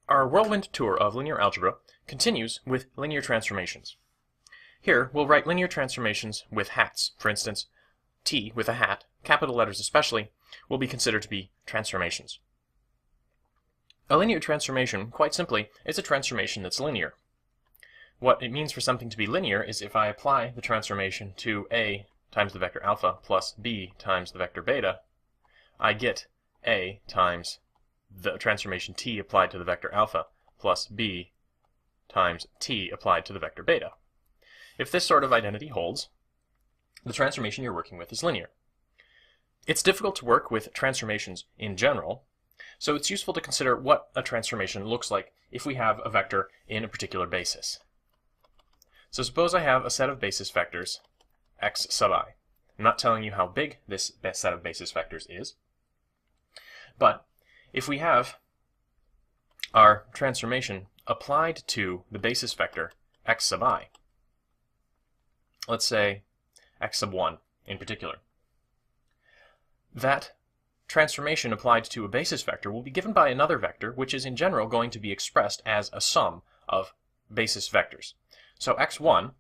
Our whirlwind tour of linear algebra continues with linear transformations. Here, we'll write linear transformations with hats. For instance, t with a hat, capital letters especially, will be considered to be transformations. A linear transformation, quite simply, is a transformation that's linear. What it means for something to be linear is if I apply the transformation to a times the vector alpha plus b times the vector beta, I get a times the transformation t applied to the vector alpha plus b times t applied to the vector beta. If this sort of identity holds, the transformation you're working with is linear. It's difficult to work with transformations in general, so it's useful to consider what a transformation looks like if we have a vector in a particular basis. So suppose I have a set of basis vectors, x sub I. I'm not telling you how big this set of basis vectors is, but if we have our transformation applied to the basis vector x sub I, let's say x sub 1 in particular, that transformation applied to a basis vector will be given by another vector, which is in general going to be expressed as a sum of basis vectors. So x1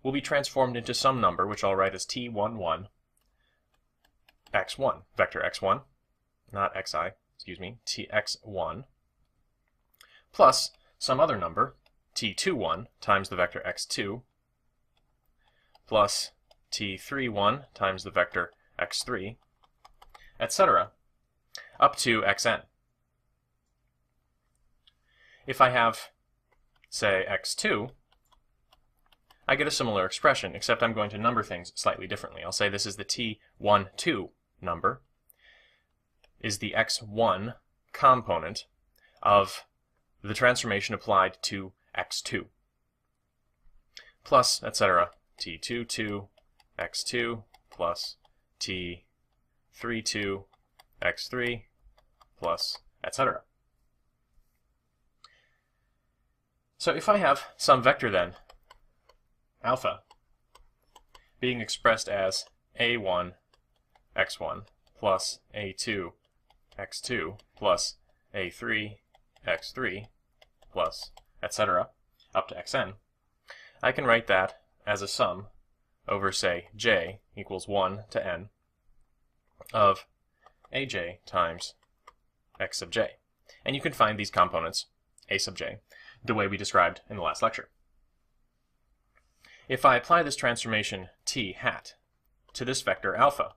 will be transformed into some number, which I'll write as t11 x1, vector x1, not xi, excuse me, tx1, plus some other number, t21 times the vector x2, plus t31 times the vector x3, etc., up to xn. If I have, say, x2, I get a similar expression, except I'm going to number things slightly differently. I'll say this is the t12 number, is the x1 component of the transformation applied to x2, plus, etc., t22 x2 plus t32 x3 plus, etc. So if I have some vector then, alpha, being expressed as a1 x1 plus a2 x2 plus a3 x3 plus, etc., up to xn, I can write that as a sum over, say, j equals 1 to n of aj times x sub j. And you can find these components, a sub j, the way we described in the last lecture. If I apply this transformation t hat to this vector alpha,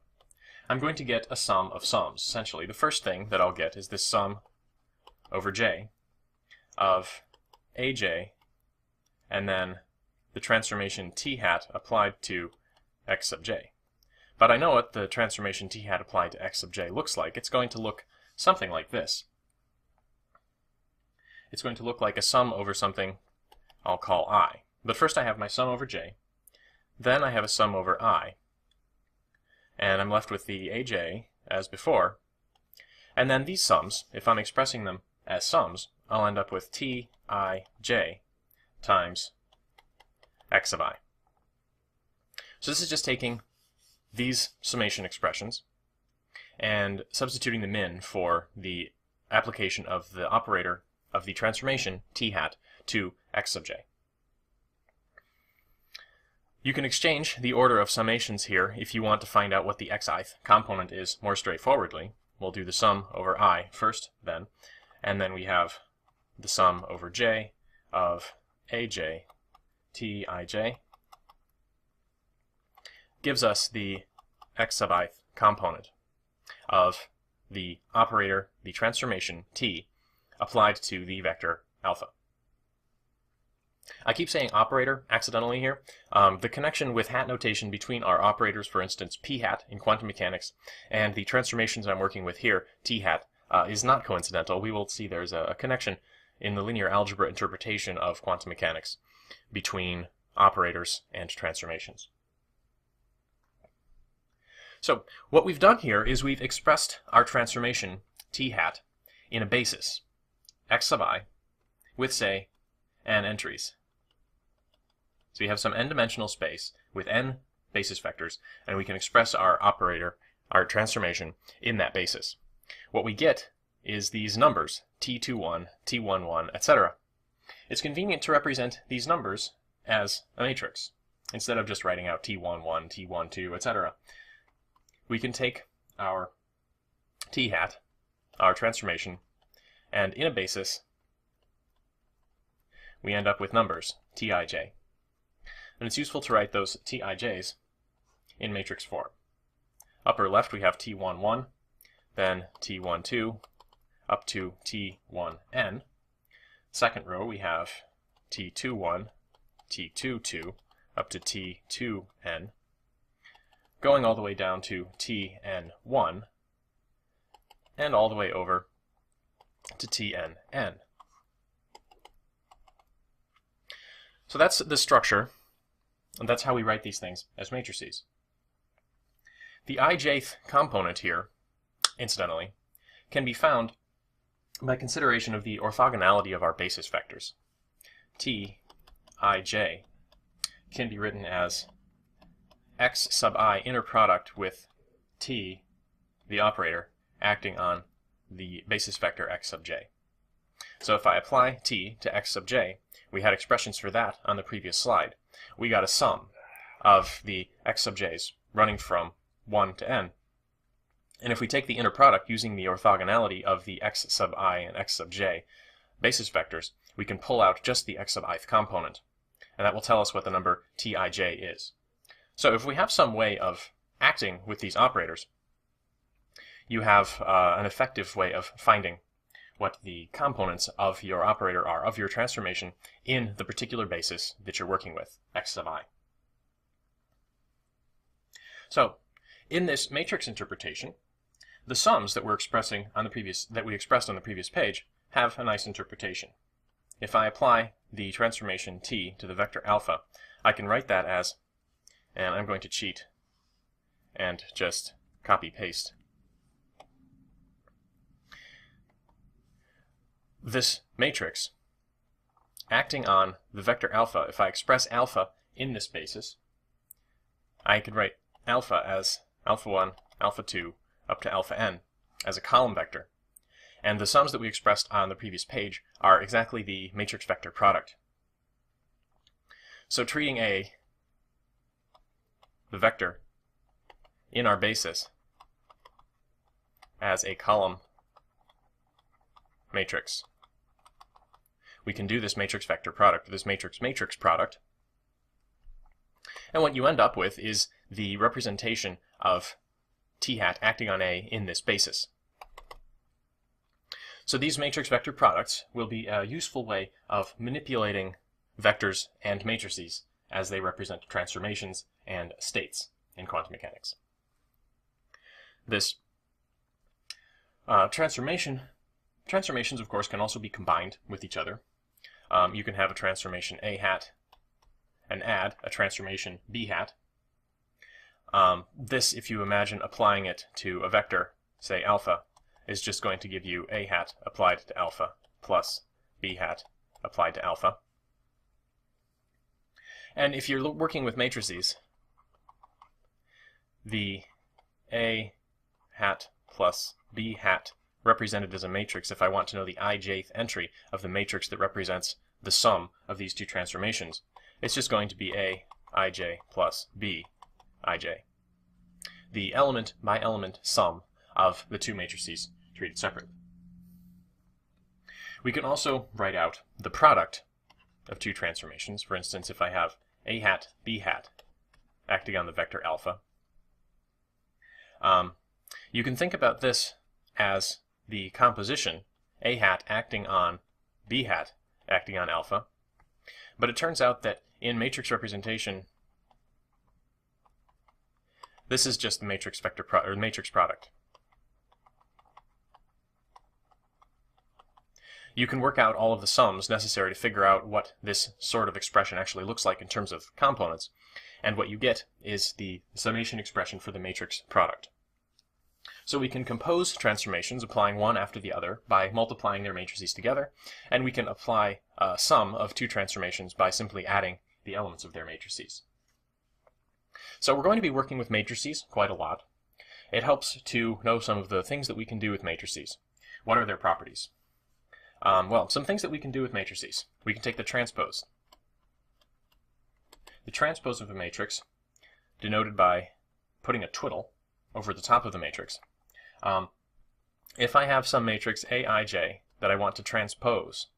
I'm going to get a sum of sums. Essentially, the first thing that I'll get is this sum over j of aj, and then the transformation t hat applied to x sub j. But I know what the transformation t hat applied to x sub j looks like. It's going to look something like this. It's going to look like a sum over something I'll call I. But first I have my sum over j, then I have a sum over I, and I'm left with the aj as before, and then these sums, if I'm expressing them as sums, I'll end up with tij times x sub I. So this is just taking these summation expressions and substituting them in for the application of the operator of the transformation t hat to x sub j. You can exchange the order of summations here if you want to find out what the xith component is more straightforwardly. We'll do the sum over I first then, and then we have the sum over j of aj tij gives us the x sub ith component of the operator, the transformation t, applied to the vector alpha. I keep saying operator accidentally here. The connection with hat notation between our operators, for instance p hat in quantum mechanics, and the transformations I'm working with here, t hat, is not coincidental. We will see there's a connection in the linear algebra interpretation of quantum mechanics between operators and transformations. So what we've done here is we've expressed our transformation t hat in a basis, x sub I, with, say, n entries. So we have some n-dimensional space with n basis vectors, and we can express our operator, our transformation, in that basis. What we get is these numbers, t21, t11, etc. It's convenient to represent these numbers as a matrix, instead of just writing out t11, t12, etc. We can take our t hat, our transformation, and in a basis, we end up with numbers, tij. And it's useful to write those tij's in matrix form. Upper left we have t11, then t12, up to t1n. Second row we have t21, t22, up to t2n, going all the way down to tn1, and all the way over to tnn. So that's the structure, and that's how we write these things as matrices. The ijth component here, incidentally, can be found by consideration of the orthogonality of our basis vectors. Tij can be written as x sub I inner product with t, the operator, acting on the basis vector x sub j. So if I apply t to x sub j, we had expressions for that on the previous slide. We got a sum of the x sub j's running from 1 to n. And if we take the inner product using the orthogonality of the x sub I and x sub j basis vectors, we can pull out just the x sub ith component. And that will tell us what the number tij is. So if we have some way of acting with these operators, you have an effective way of finding what the components of your operator are, of your transformation, in the particular basis that you're working with, x sub I. So, in this matrix interpretation, the sums that we expressed on the previous page have a nice interpretation. If I apply the transformation t to the vector alpha, I can write that as, and I'm going to cheat and just copy paste this matrix acting on the vector alpha. If I express alpha in this basis, I could write alpha as alpha 1, alpha 2, up to alpha n as a column vector. And the sums that we expressed on the previous page are exactly the matrix vector product. So treating the vector in our basis as a column matrix, we can do this matrix vector product, this matrix product. And what you end up with is the representation of t hat acting on A in this basis. So these matrix vector products will be a useful way of manipulating vectors and matrices as they represent transformations and states in quantum mechanics. This transformations, of course, can also be combined with each other. You can have a transformation A hat and add a transformation B hat. This, if you imagine applying it to a vector, say alpha, is just going to give you A hat applied to alpha plus B hat applied to alpha. And if you're working with matrices, the A hat plus B hat represented as a matrix, if I want to know the ijth entry of the matrix that represents the sum of these two transformations, it's just going to be A ij plus B ij, the element by element sum of the two matrices treated separately. We can also write out the product of two transformations. For instance, if I have A hat, B hat acting on the vector alpha, you can think about this as the composition, A hat acting on B hat acting on alpha. But it turns out that in matrix representation, this is just the matrix vector matrix product. You can work out all of the sums necessary to figure out what this sort of expression actually looks like in terms of components, and what you get is the summation expression for the matrix product. So we can compose transformations applying one after the other by multiplying their matrices together, and we can apply a sum of two transformations by simply adding the elements of their matrices. So we're going to be working with matrices quite a lot. It helps to know some of the things that we can do with matrices. What are their properties? Well, some things that we can do with matrices. We can take the transpose. The transpose of a matrix, denoted by putting a twiddle over the top of the matrix. If I have some matrix Aij that I want to transpose,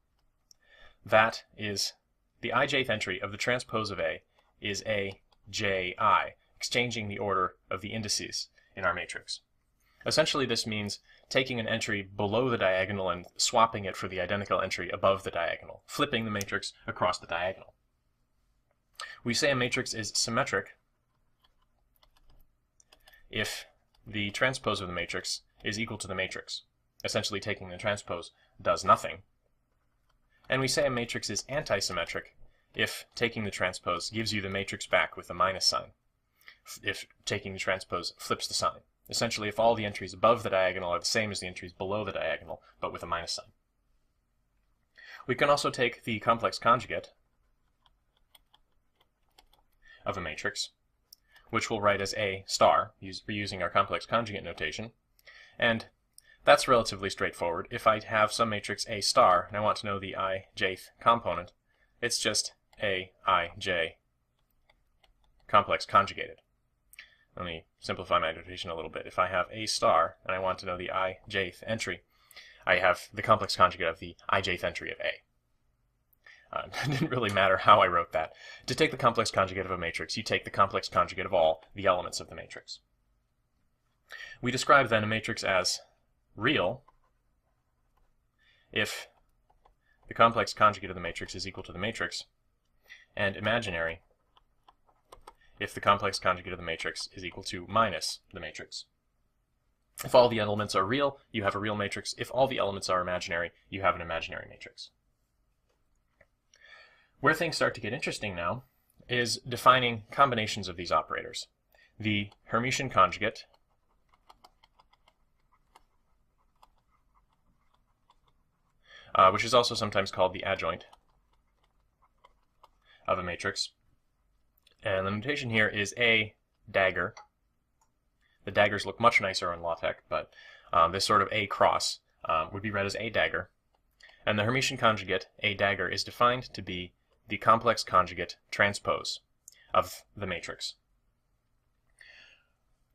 that is the ijth entry of the transpose of A is Aj, exchanging the order of the indices in our matrix. Essentially, this means taking an entry below the diagonal and swapping it for the identical entry above the diagonal, flipping the matrix across the diagonal. We say a matrix is symmetric if the transpose of the matrix is equal to the matrix. Essentially, taking the transpose does nothing. And we say a matrix is antisymmetric if taking the transpose gives you the matrix back with a minus sign, if taking the transpose flips the sign. Essentially, if all the entries above the diagonal are the same as the entries below the diagonal, but with a minus sign. We can also take the complex conjugate of a matrix, which we'll write as A star, using our complex conjugate notation, and that's relatively straightforward. If I have some matrix A star and I want to know the ijth component, it's just Aij complex conjugated. Let me simplify my notation a little bit. If I have A star and I want to know the ijth entry, I have the complex conjugate of the ijth entry of A. It didn't really matter how I wrote that. To take the complex conjugate of a matrix, you take the complex conjugate of all the elements of the matrix. We describe then a matrix as real if the complex conjugate of the matrix is equal to the matrix, and imaginary if the complex conjugate of the matrix is equal to minus the matrix. If all the elements are real, you have a real matrix. If all the elements are imaginary, you have an imaginary matrix. Where things start to get interesting now is defining combinations of these operators. The Hermitian conjugate which is also sometimes called the adjoint of a matrix. And the notation here is A dagger. The daggers look much nicer in LaTeX, but this sort of A cross would be read as A dagger. And the Hermitian conjugate, A dagger, is defined to be the complex conjugate transpose of the matrix.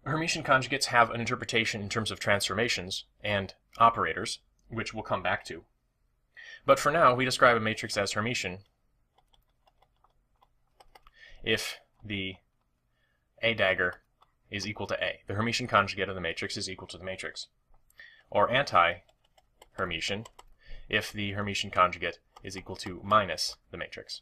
Hermitian conjugates have an interpretation in terms of transformations and operators, which we'll come back to. But for now, we describe a matrix as Hermitian if the A dagger is equal to A. The Hermitian conjugate of the matrix is equal to the matrix. Or anti-Hermitian if the Hermitian conjugate is equal to minus the matrix.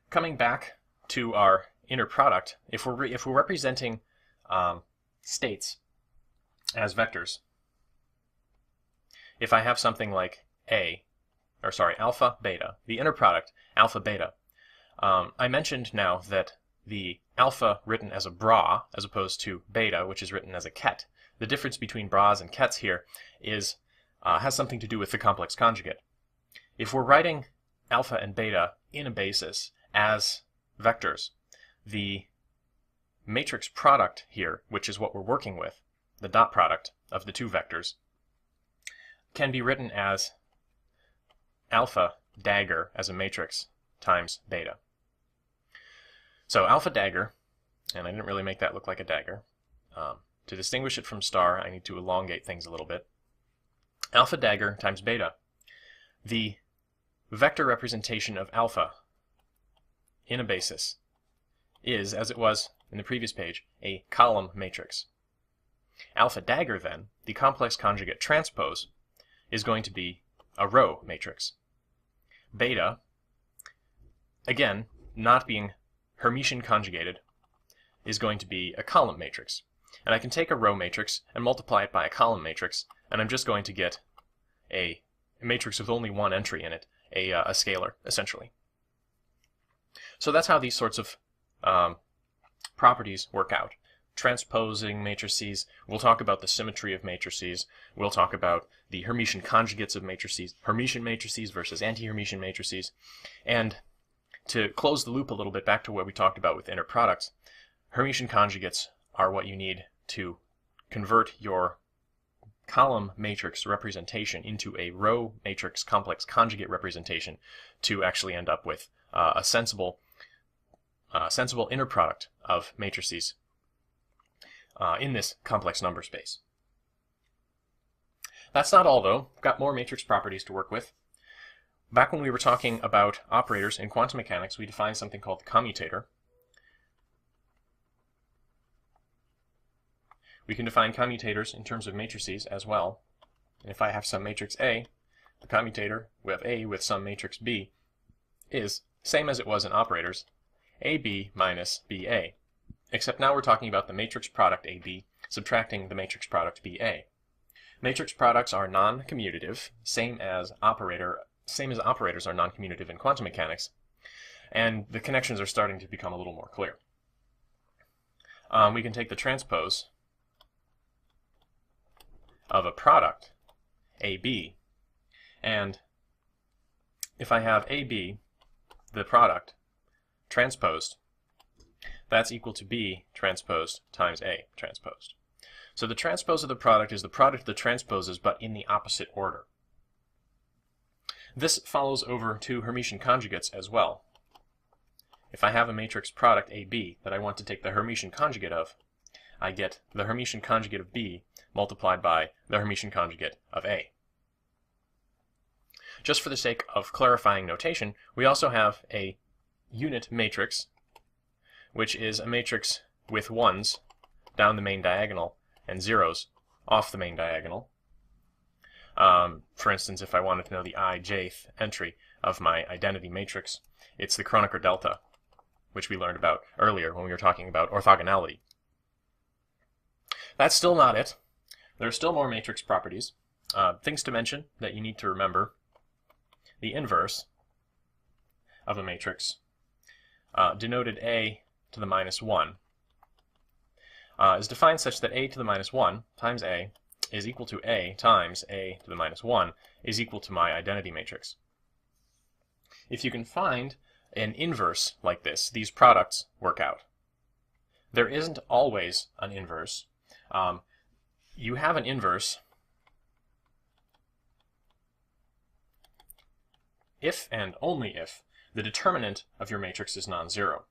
Coming back to our inner product, if we're representing states as vectors, if I have something like alpha, beta, the inner product, alpha, beta, I mentioned now that the alpha written as a bra as opposed to beta, which is written as a ket. The difference between bras and kets here is has something to do with the complex conjugate. If we're writing alpha and beta in a basis as vectors, the matrix product here, which is what we're working with, the dot product of the two vectors, can be written as alpha dagger as a matrix times beta. So alpha dagger, and I didn't really make that look like a dagger. To distinguish it from star, I need to elongate things a little bit. Alpha dagger times beta. The vector representation of alpha in a basis is, as it was in the previous page, a column matrix. Alpha dagger, then, the complex conjugate transpose, is going to be a row matrix. Beta, again, not being Hermitian conjugated, is going to be a column matrix. And I can take a row matrix and multiply it by a column matrix, and I'm just going to get a matrix with only one entry in it, a scalar, essentially. So that's how these sorts of properties work out. Transposing matrices, we'll talk about the symmetry of matrices, we'll talk about the Hermitian conjugates of matrices, Hermitian matrices versus anti-Hermitian matrices, and to close the loop a little bit back to what we talked about with inner products, Hermitian conjugates are what you need to convert your column matrix representation into a row matrix complex conjugate representation to actually end up with a sensible inner product of matrices in this complex number space. That's not all, though. We've got more matrix properties to work with. Back when we were talking about operators in quantum mechanics, we defined something called the commutator. We can define commutators in terms of matrices as well. And if I have some matrix A, the commutator with A with some matrix B is same as it was in operators, AB minus BA. Except now we're talking about the matrix product AB subtracting the matrix product BA. Matrix products are non-commutative, same as operators are non-commutative in quantum mechanics, and the connections are starting to become a little more clear. We can take the transpose of a product, AB, and if I have AB, the product, transposed, that's equal to B transposed times A transposed. So the transpose of the product is the product of the transposes, but in the opposite order. This follows over to Hermitian conjugates as well. If I have a matrix product AB that I want to take the Hermitian conjugate of, I get the Hermitian conjugate of B multiplied by the Hermitian conjugate of A. Just for the sake of clarifying notation, we also have a unit matrix, which is a matrix with ones down the main diagonal and zeros off the main diagonal. For instance, if I wanted to know the ijth entry of my identity matrix, it's the Kronecker delta, which we learned about earlier when we were talking about orthogonality. That's still not it. There are still more matrix properties. Things to mention that you need to remember. The inverse of a matrix, denoted A to the minus 1, is defined such that A to the minus 1 times A is equal to A times A to the minus 1 is equal to my identity matrix. If you can find an inverse like this, these products work out. There isn't always an inverse. You have an inverse if and only if the determinant of your matrix is non-zero.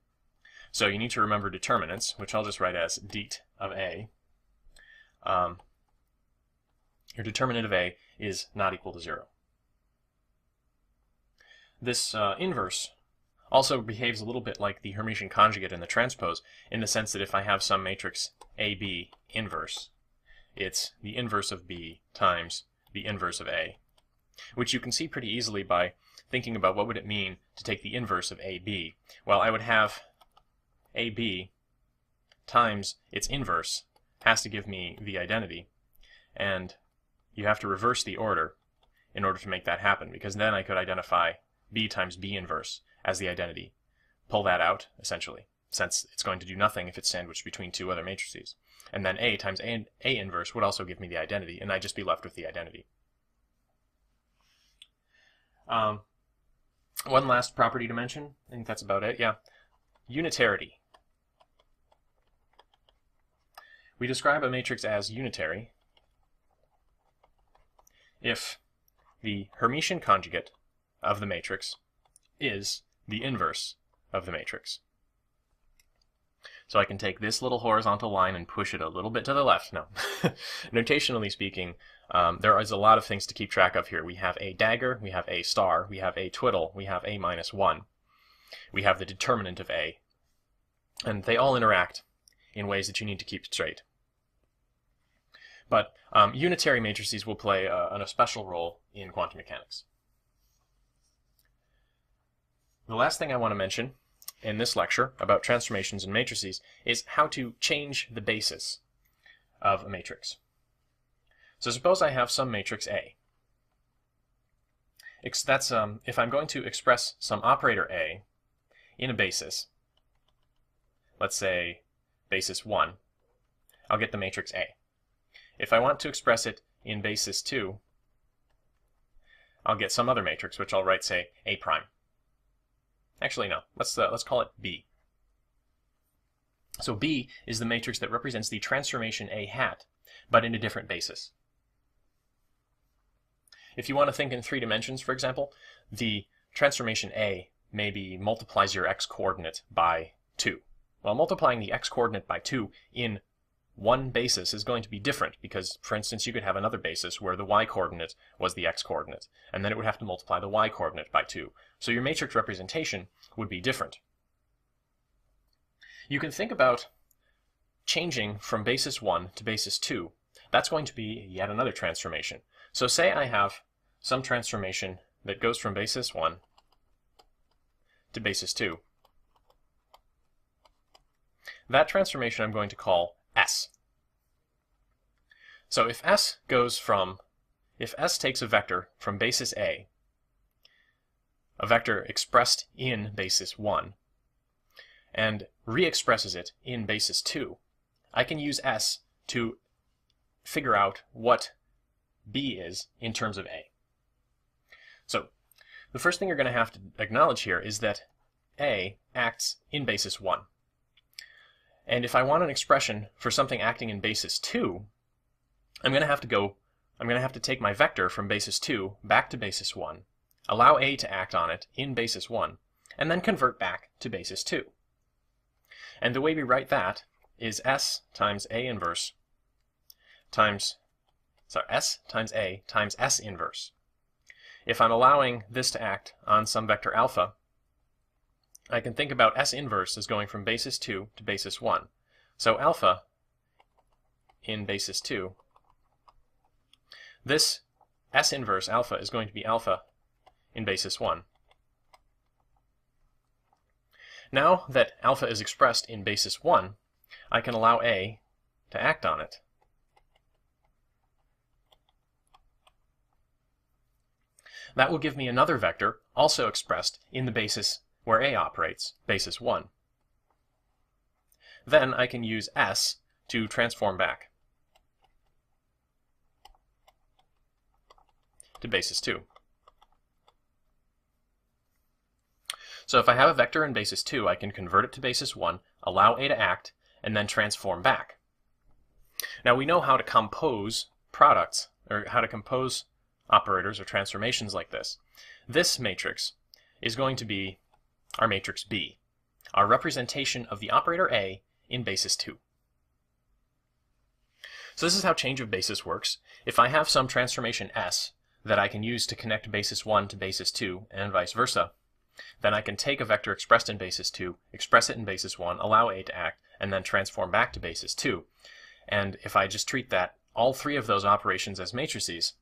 So you need to remember determinants, which I'll just write as det of A. Your determinant of A is not equal to 0. This inverse also behaves a little bit like the Hermitian conjugate in the transpose, in the sense that if I have some matrix AB inverse, it's the inverse of B times the inverse of A, which you can see pretty easily by thinking about what would it mean to take the inverse of AB. Well, I would have AB times its inverse has to give me the identity, and you have to reverse the order in order to make that happen, because then I could identify B times B inverse as the identity. Pull that out, essentially, since it's going to do nothing if it's sandwiched between two other matrices. And then A times A inverse would also give me the identity, and I'd just be left with the identity. One last property to mention, I think that's about it, yeah. Unitarity. We describe a matrix as unitary if the Hermitian conjugate of the matrix is the inverse of the matrix. So I can take this little horizontal line and push it a little bit to the left. No. Notationally speaking, there is a lot of things to keep track of here. We have a dagger, we have a star, we have a twiddle, we have a minus 1. We have the determinant of A. And they all interact in ways that you need to keep straight. But unitary matrices will play a special role in quantum mechanics. The last thing I want to mention in this lecture about transformations and matrices is how to change the basis of a matrix. So suppose I have some matrix A. That's if I'm going to express some operator A in a basis, let's say basis 1, I'll get the matrix A. If I want to express it in basis 2, I'll get some other matrix, which I'll write, say, A prime. Actually, no. Let's call it B. So B is the matrix that represents the transformation A hat, but in a different basis. If you want to think in 3 dimensions, for example, the transformation A maybe multiplies your x-coordinate by 2. Well, multiplying the x-coordinate by 2 in one basis is going to be different because, for instance, you could have another basis where the y-coordinate was the x-coordinate, and then it would have to multiply the y-coordinate by 2. So your matrix representation would be different. You can think about changing from basis 1 to basis 2. That's going to be yet another transformation. So say I have some transformation that goes from basis 1 to basis 2. That transformation I'm going to call S. So if S takes a vector from basis A, a vector expressed in basis 1, and re-expresses it in basis 2, I can use S to figure out what B is in terms of A. So the first thing you're going to have to acknowledge here is that A acts in basis 1. And if I want an expression for something acting in basis 2, I'm going to have to take my vector from basis 2 back to basis 1, allow A to act on it in basis 1, and then convert back to basis 2. And the way we write that is S times A inverse S times A times S inverse. If I'm allowing this to act on some vector alpha, I can think about S inverse as going from basis 2 to basis 1. So alpha in basis 2, this S inverse alpha is going to be alpha in basis 1. Now that alpha is expressed in basis 1, I can allow A to act on it. That will give me another vector also expressed in the basis where A operates, basis 1. Then I can use S to transform back to basis 2. So if I have a vector in basis 2, I can convert it to basis 1, allow A to act, and then transform back. Now we know how to compose products, or how to compose operators or transformations like this. This matrix is going to be our matrix B, our representation of the operator A in basis 2. So this is how change of basis works. If I have some transformation S that I can use to connect basis 1 to basis 2 and vice versa, then I can take a vector expressed in basis 2, express it in basis 1, allow A to act, and then transform back to basis 2. And if I just treat all 3 of those operations as matrices,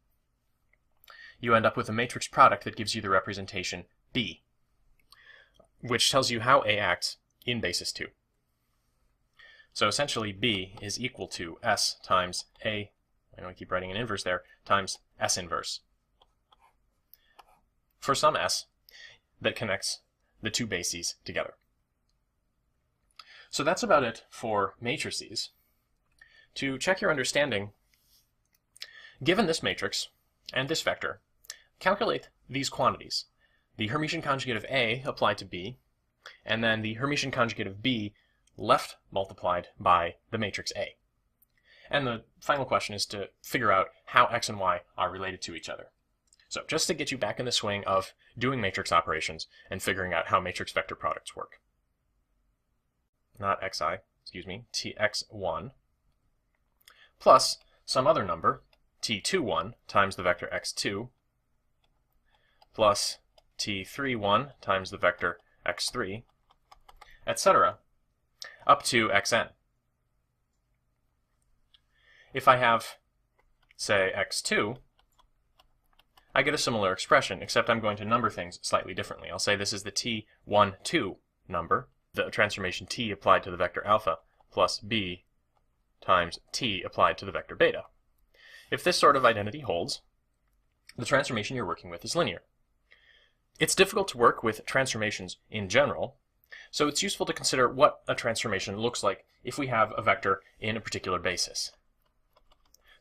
you end up with a matrix product that gives you the representation B, which tells you how A acts in basis 2. So essentially B is equal to S times A, I know I keep writing an inverse there, times S inverse, for some S that connects the 2 bases together. So that's about it for matrices. To check your understanding, given this matrix and this vector, calculate these quantities. The Hermitian conjugate of A applied to B, and then the Hermitian conjugate of B left multiplied by the matrix A. And the final question is to figure out how X and Y are related to each other. So just to get you back in the swing of doing matrix operations and figuring out how matrix vector products work. Not xi, excuse me, tx1 plus some other number, t21 times the vector x2 plus t31 times the vector x3, etc., up to xn. If I have, say, x2, I get a similar expression, except I'm going to number things slightly differently. I'll say this is the t12 number, the transformation t applied to the vector alpha, plus b times t applied to the vector beta. If this sort of identity holds, the transformation you're working with is linear. It's difficult to work with transformations in general, so it's useful to consider what a transformation looks like if we have a vector in a particular basis.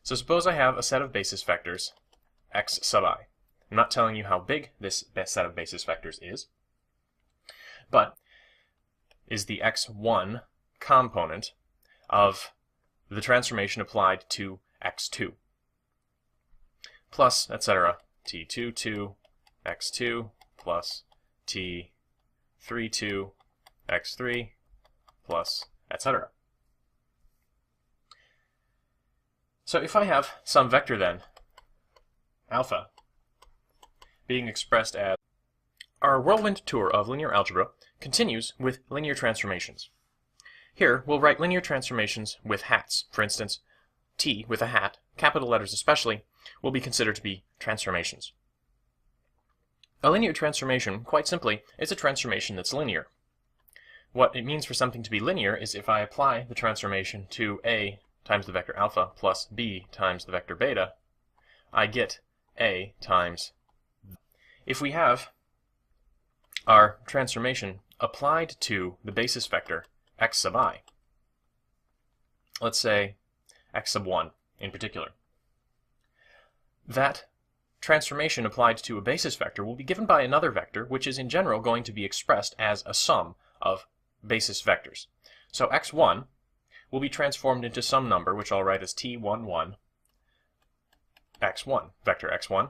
So suppose I have a set of basis vectors, x sub I. I'm not telling you how big this set of basis vectors is, but is the x1 component of the transformation applied to x2 plus, etc., t2 2 x2 plus t3 2 x3 plus, etc. So if I have some vector then, alpha, being expressed as... Our whirlwind tour of linear algebra continues with linear transformations. Here, we'll write linear transformations with hats. For instance, t with a hat, capital letters especially, will be considered to be transformations. A linear transformation, quite simply, is a transformation that's linear. What it means for something to be linear is if I apply the transformation to a times the vector alpha plus b times the vector beta, I get a times... If we have our transformation applied to the basis vector x sub I, let's say x sub 1 in particular, that transformation applied to a basis vector will be given by another vector, which is in general going to be expressed as a sum of basis vectors. So x1 will be transformed into some number, which I'll write as t11 x1, vector x1,